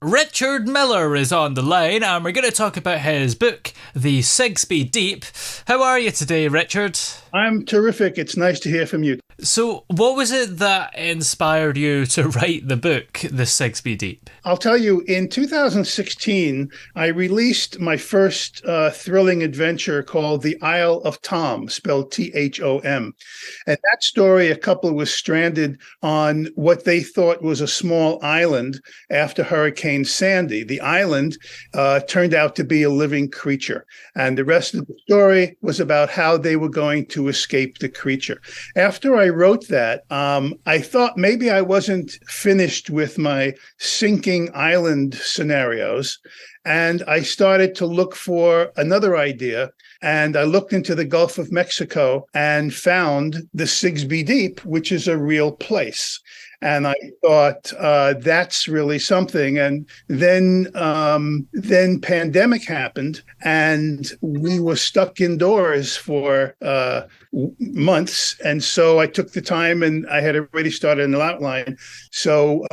Richard Miller is on the line, and we're going to talk about his book, The Sigsbee Deep. How are you today, Richard? I'm terrific. It's nice to hear from you. So, what was it that inspired you to write the book, The Sigsbee Deep? I'll tell you, in 2016, I released my first thrilling adventure called The Isle of Tom, spelled Thom. And that story, a couple was stranded on what they thought was a small island after Hurricane Sandy. The island turned out to be a living creature. And the rest of the story was about how they were going to escape the creature. After I wrote that, I thought maybe I wasn't finished with my sinking island scenarios. And I started to look for another idea. And I looked into the Gulf of Mexico and found the Sigsbee Deep, which is a real place. And I thought that's really something. And then pandemic happened, and we were stuck indoors for months. And so I took the time, and I had already started an outline. So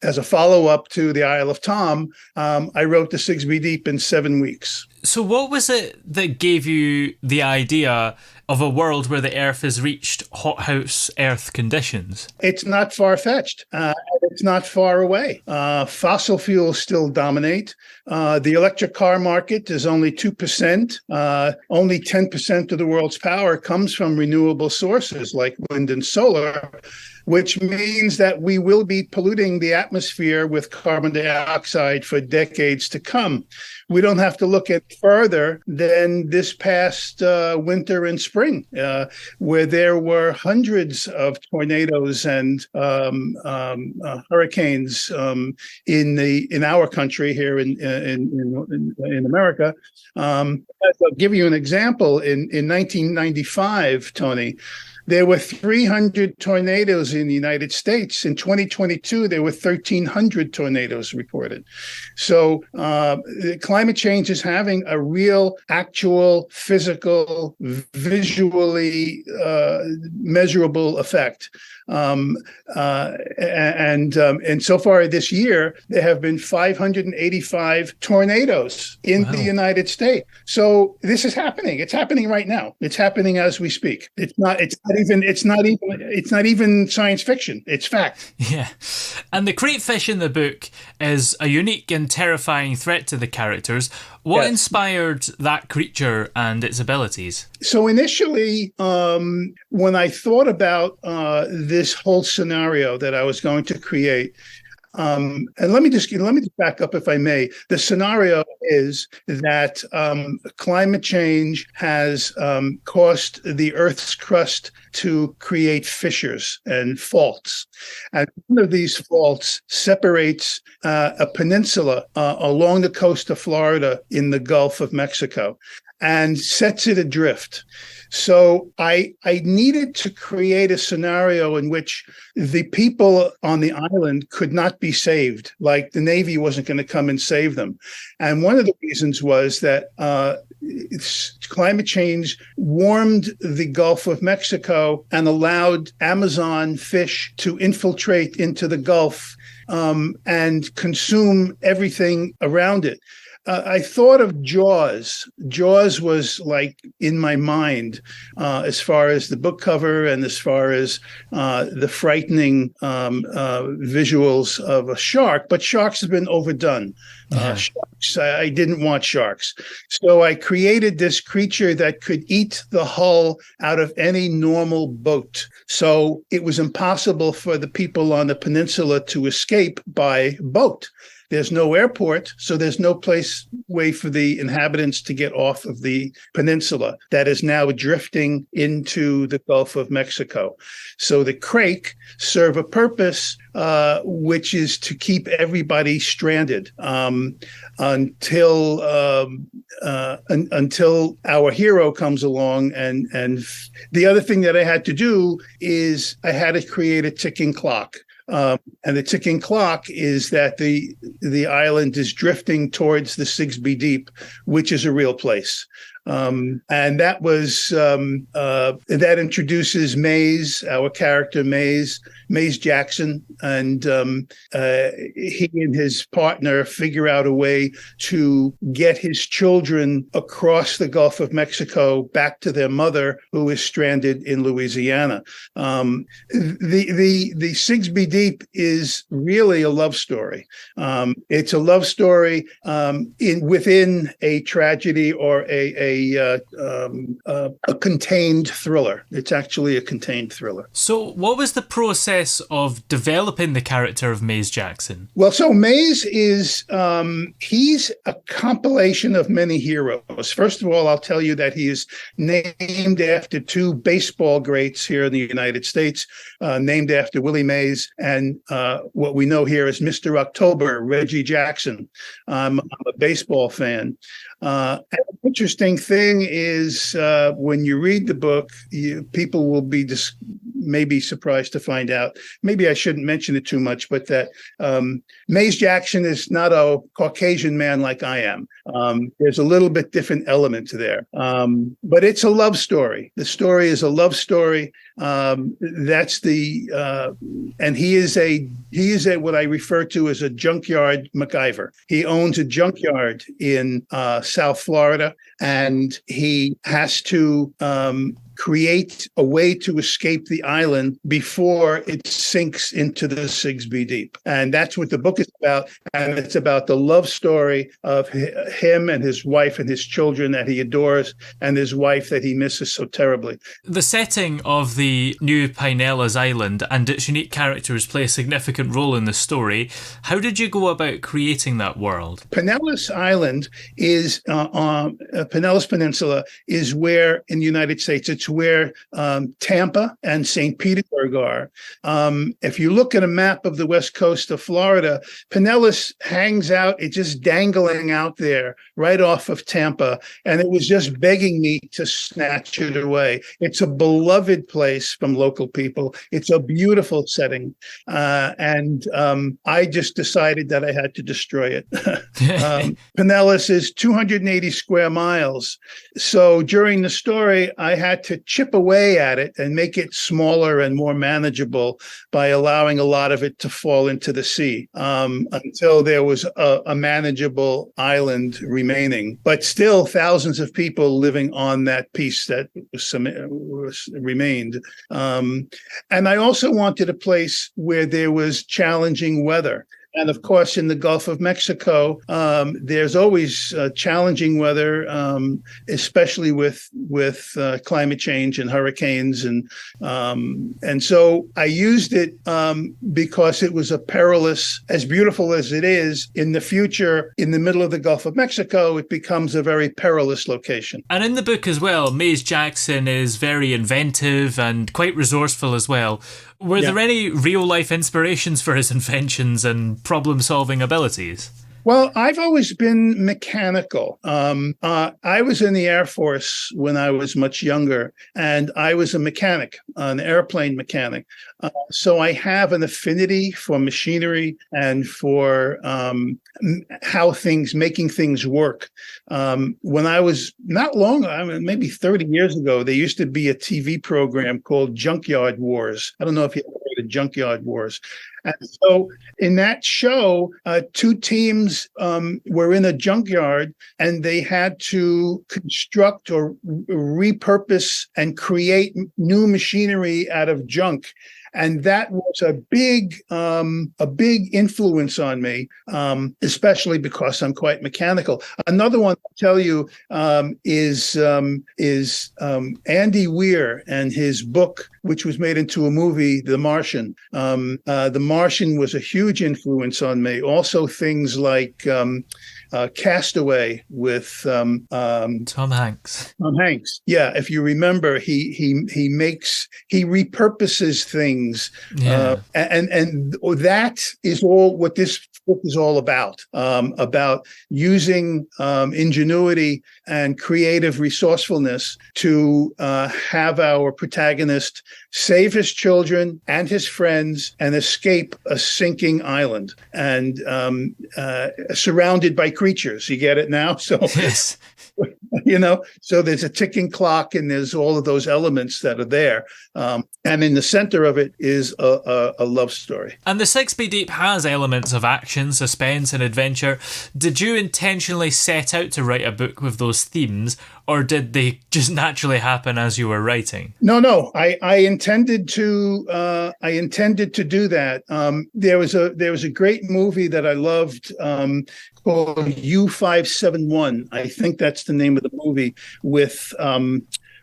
as a follow-up to the Isle of Tom, I wrote the Sigsbee Deep in 7 weeks. So what was it that gave you the idea of a world where the Earth has reached Hothouse Earth conditions? It's not far-fetched. It's not far away. Fossil fuels still dominate. The electric car market is only 2%. Only 10% of the world's power comes from renewable sources like wind and solar, which means that we will be polluting the atmosphere with carbon dioxide for decades to come. We don't have to look any further than this past winter and spring, where there were hundreds of tornadoes and hurricanes in our country here in America. I'll give you an example. In 1995, Tony, there were 300 tornadoes in the United States. In 2022, there were 1,300 tornadoes reported. So climate change is having a real, actual, physical, visually measurable effect. And so far this year, there have been 585 tornadoes in the United States. So this is happening. It's happening right now. It's happening as we speak. It's not even science fiction. It's fact. Yeah. And the crayfish in the book is a unique and terrifying threat to the characters. What inspired that creature and its abilities? So initially, when I thought about this whole scenario that I was going to create, and let me just back up, if I may. The scenario is that climate change has caused the Earth's crust to create fissures and faults. And one of these faults separates a peninsula along the coast of Florida in the Gulf of Mexico and sets it adrift. So I needed to create a scenario in which the people on the island could not be saved, like the Navy wasn't going to come and save them. And one of the reasons was that climate change warmed the Gulf of Mexico and allowed Amazon fish to infiltrate into the Gulf and consume everything around it. I thought of Jaws. Jaws was like in my mind as far as the book cover and as far as the frightening visuals of a shark. But sharks have been overdone. Sharks, I didn't want sharks. So I created this creature that could eat the hull out of any normal boat. So it was impossible for the people on the peninsula to escape by boat. There's no airport, so there's no way for the inhabitants to get off of the peninsula that is now drifting into the Gulf of Mexico. So the crake serve a purpose, which is to keep everybody stranded until our hero comes along. And the other thing that I had to do is I had to create a ticking clock. And the ticking clock is that the island is drifting towards the Sigsbee Deep, which is a real place. And that was that introduces Mays, our character Mays Jackson, and he and his partner figure out a way to get his children across the Gulf of Mexico back to their mother, who is stranded in Louisiana. The Sigsbee Deep is really a love story. It's a love story within a tragedy or a contained thriller. It's actually a contained thriller. So, what was the process of developing the character of Mays Jackson? Well, so Mays is he's a compilation of many heroes. First of all, I'll tell you that he is named after two baseball greats here in the United States, named after Willie Mays and what we know here as Mr. October, Reggie Jackson. I'm a baseball fan. And the interesting thing is when you read the book, people will be maybe surprised to find out. Maybe I shouldn't mention it too much, but that Mays Jackson is not a Caucasian man like I am. There's a little bit different element there. But it's a love story. The story is a love story. That's and he is a what I refer to as a junkyard MacGyver. He owns a junkyard in South Florida, and he has to create a way to escape the island before it sinks into the Sigsbee Deep. And that's what the book is about. And it's about the love story of him and his wife and his children that he adores, and his wife that he misses so terribly. The setting of the new Pinellas Island and its unique characters play a significant role in the story. How did you go about creating that world? Pinellas Island is Pinellas Peninsula is where in the United States, it's where Tampa and St. Petersburg are. If you look at a map of the west coast of Florida, Pinellas hangs out, it's just dangling out there right off of Tampa, and it was just begging me to snatch it away. It's a beloved place from local people. It's a beautiful setting, and I just decided that I had to destroy it. Pinellas is 280 square miles. So during the story, I had to chip away at it and make it smaller and more manageable by allowing a lot of it to fall into the sea until there was a manageable island remaining. But still, thousands of people living on that piece that remained. And I also wanted a place where there was challenging weather. And of course, in the Gulf of Mexico, there's always challenging weather, especially with climate change and hurricanes, and so I used it because it was a perilous, as beautiful as it is. In the future, in the middle of the Gulf of Mexico, it becomes a very perilous location. And in the book as well, Mays Jackson is very inventive and quite resourceful as well. Were there any real-life inspirations for his inventions and problem-solving abilities? Well, I've always been mechanical. I was in the Air Force when I was much younger, and I was a mechanic, an airplane mechanic. So I have an affinity for machinery and for making things work. When I was maybe 30 years ago, there used to be a TV program called Junkyard Wars. I don't know if you ever heard of Junkyard Wars. And so in that show, two teams were in a junkyard, and they had to construct or repurpose and create new machinery out of junk. And that was a big influence on me, especially because I'm quite mechanical. Another one I'll tell you is Andy Weir and his book, which was made into a movie, The Martian. The Martian was a huge influence on me. Also, things like Castaway with Tom Hanks. Tom Hanks. Yeah, if you remember, he repurposes things, and that is all what this book is all about using ingenuity and creative resourcefulness to have our protagonist save his children and his friends and escape a sinking island, and surrounded by creatures. You get it now? So yes. So there's a ticking clock, and there's all of those elements that are there. And in the center of it is a love story. And the Sigsbee Deep has elements of action, suspense, and adventure. Did you intentionally set out to write a book with those themes, or did they just naturally happen as you were writing? No. I intended to. I intended to do that. There was a great movie that I loved called U-571. I think that's the name of the movie with.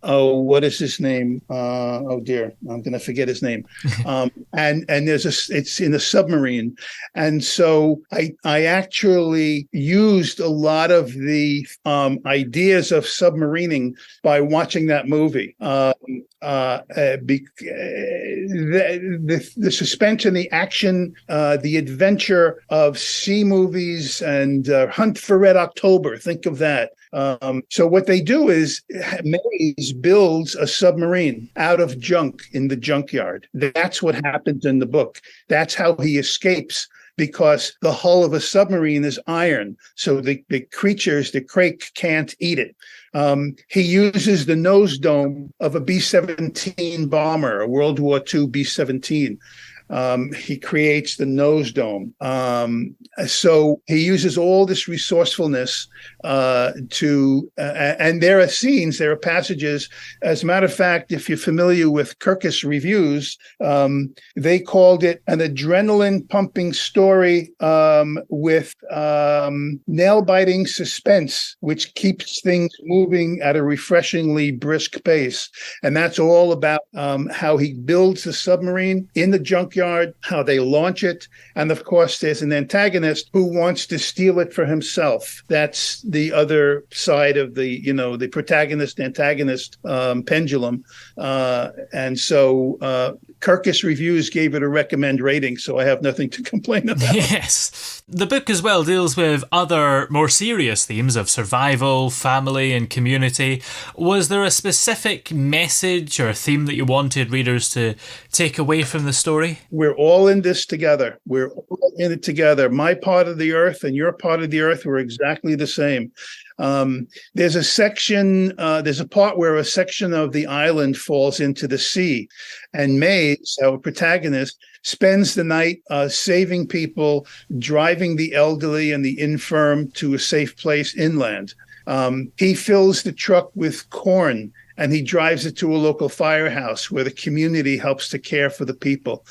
What is his name? Oh dear, I'm going to forget his name. And it's in a submarine, and so I actually used a lot of the ideas of submarining by watching that movie. The suspense and the action, the adventure of sea movies and Hunt for Red October. Think of that. So what they do is Mays builds a submarine out of junk in the junkyard. That's what happens in the book. That's how he escapes, because the hull of a submarine is iron. So the creatures, the crake, can't eat it. He uses the nose dome of a B-17 bomber, a World War II B-17. He creates the nose dome. So he uses all this resourcefulness and there are scenes, there are passages. As a matter of fact, if you're familiar with Kirkus reviews, they called it an adrenaline pumping story with nail-biting suspense, which keeps things moving at a refreshingly brisk pace. And that's all about how he builds the submarine in the junkyard, how they launch it. And of course, there's an antagonist who wants to steal it for himself. That's the other side of the protagonist-antagonist pendulum. And so Kirkus Reviews gave it a recommend rating, so I have nothing to complain about. Yes. The book as well deals with other more serious themes of survival, family, and community. Was there a specific message or theme that you wanted readers to take away from the story? We're all in this together. We're all in it together. My part of the earth and your part of the earth were exactly the same. There's a part where a section of the island falls into the sea, and Mays, our protagonist, spends the night saving people, driving the elderly and the infirm to a safe place inland. He fills the truck with corn, and he drives it to a local firehouse where the community helps to care for the people.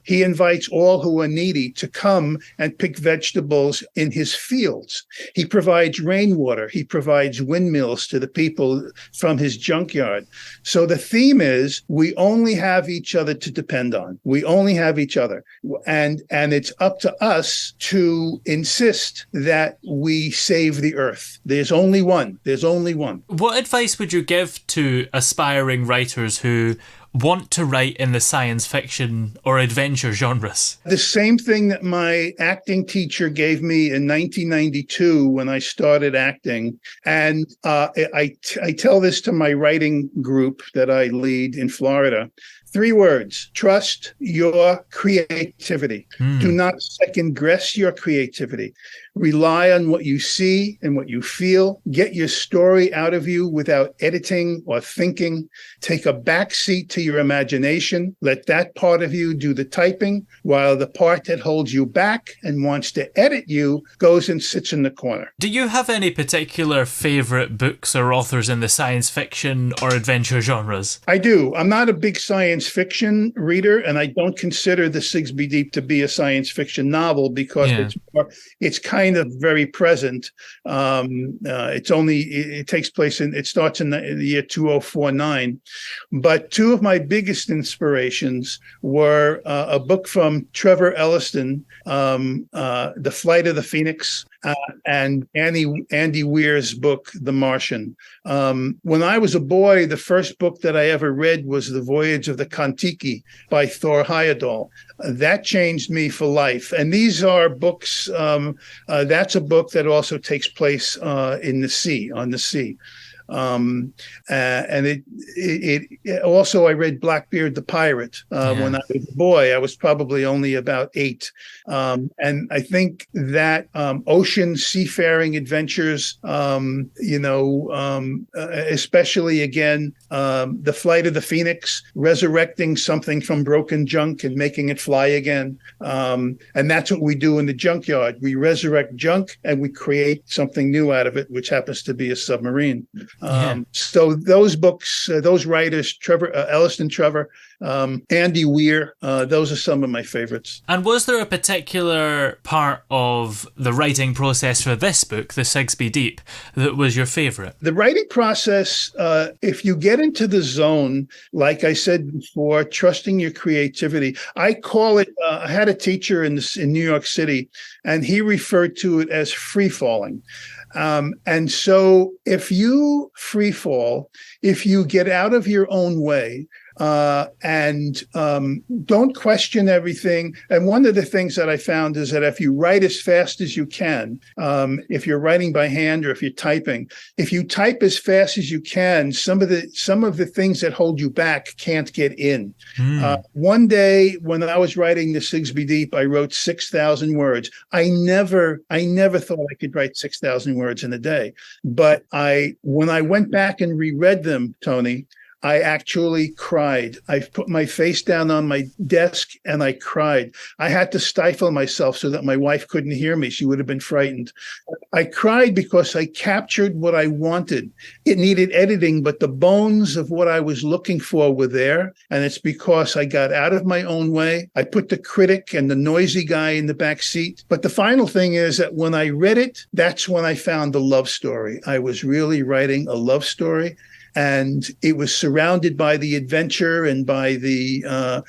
He invites all who are needy to come and pick vegetables in his fields. He provides rainwater. He provides windmills to the people from his junkyard. So the theme is we only have each other to depend on. We only have each other. And it's up to us to insist that we save the earth. There's only one. There's only one. What advice would you give to aspiring writers who want to write in the science fiction or adventure genres? The same thing that my acting teacher gave me in 1992 when I started acting. And I tell this to my writing group that I lead in Florida. 3 words: trust your creativity. Do not second guess your creativity. Rely on what you see and what you feel. Get your story out of you without editing or thinking. Take a back seat to your imagination. Let that part of you do the typing, while the part that holds you back and wants to edit you goes and sits in the corner. Do you have any particular favorite books or authors in the science fiction or adventure genres? I do. I'm not a big science fiction reader, and I don't consider the Sigsbee Deep to be a science fiction novel because it's kind of very present. It takes place it starts in the year 2049. But 2 of my biggest inspirations were a book from Trevor Elliston, The Flight of the Phoenix, and Andy Weir's book, The Martian. When I was a boy, the first book that I ever read was The Voyage of the Kon-Tiki by Thor Heyerdahl. That changed me for life. And these are books, that's a book that also takes place on the sea. And it also, I read Blackbeard the Pirate when I was a boy. I was probably only about 8. And I think that ocean seafaring adventures, especially again, the flight of the Phoenix, resurrecting something from broken junk and making it fly again. And that's what we do in the junkyard. We resurrect junk and we create something new out of it, which happens to be a submarine. So those books, those writers, Elliston Trevor, Andy Weir, those are some of my favorites. And was there a particular part of the writing process for this book, The Sigsbee Deep, that was your favorite? The writing process, if you get into the zone, like I said before, trusting your creativity, I call it, I had a teacher in New York City, and he referred to it as free falling. And so if you free fall, if you get out of your own way, and don't question everything. And one of the things that I found is that if you write as fast as you can, if you're writing by hand or if you're typing, if you type as fast as you can, some of the things that hold you back can't get in. One day when I was writing the Sigsbee Deep, I wrote 6,000 words. I never thought I could write 6,000 words in a day. But when I went back and reread them, Tony, I actually cried. I put my face down on my desk and I cried. I had to stifle myself so that my wife couldn't hear me. She would have been frightened. I cried because I captured what I wanted. It needed editing, but the bones of what I was looking for were there. And it's because I got out of my own way. I put the critic and the noisy guy in the back seat. But the final thing is that when I read it, that's when I found the love story. I was really writing a love story. And it was surrounded by the adventure and by the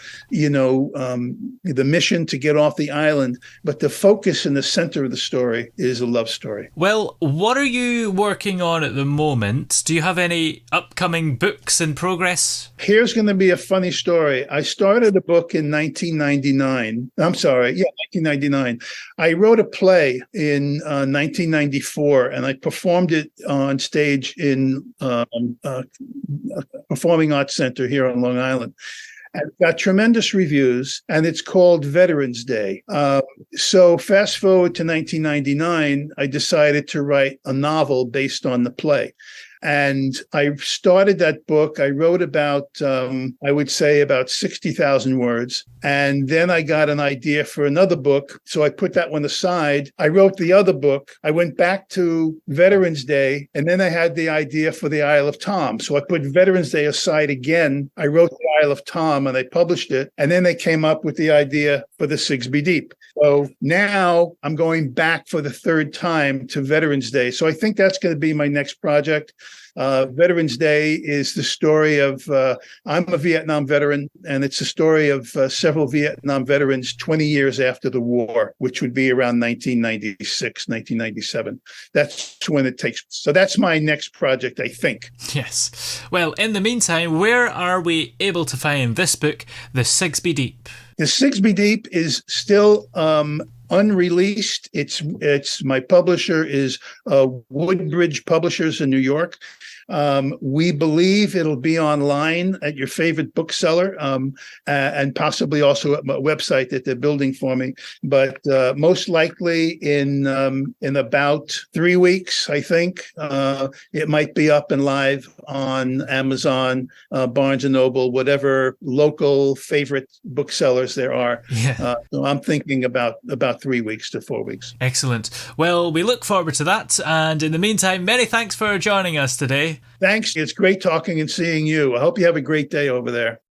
mission to get off the island. But the focus in the center of the story is a love story. Well, what are you working on at the moment? Do you have any upcoming books in progress? Here's going to be a funny story. I started a book in 1999. 1999. I wrote a play in 1994, and I performed it on stage in Performing Arts Center here on Long Island. And it got tremendous reviews, and it's called Veterans Day. So fast forward to 1999, I decided to write a novel based on the play. And I started that book. I wrote about, I would say about 60,000 words. And then I got an idea for another book. So I put that one aside. I wrote the other book. I went back to Veterans Day. And then I had the idea for the Isle of Tom. So I put Veterans Day aside again. I wrote the Isle of Tom and I published it. And then they came up with the idea for the Sigsbee Deep. So now I'm going back for the third time to Veterans Day. So I think that's going to be my next project. Veterans Day is the story of, I'm a Vietnam veteran, and it's the story of several Vietnam veterans 20 years after the war, which would be around 1996, 1997. That's when it takes. So that's my next project, I think. Yes. Well, in the meantime, where are we able to find this book, The Sigsbee Deep? The Sigsbee Deep is still unreleased. It's my publisher is Woodbridge Publishers in New York. We believe it'll be online at your favorite bookseller, and possibly also at my website that they're building for me. But most likely in about 3 weeks, I think it might be up and live on Amazon, Barnes and Noble, whatever local favorite booksellers there are. Yeah. So I'm thinking about 3 weeks to 4 weeks. Excellent. Well, we look forward to that. And in the meantime, many thanks for joining us today. Thanks. It's great talking and seeing you. I hope you have a great day over there.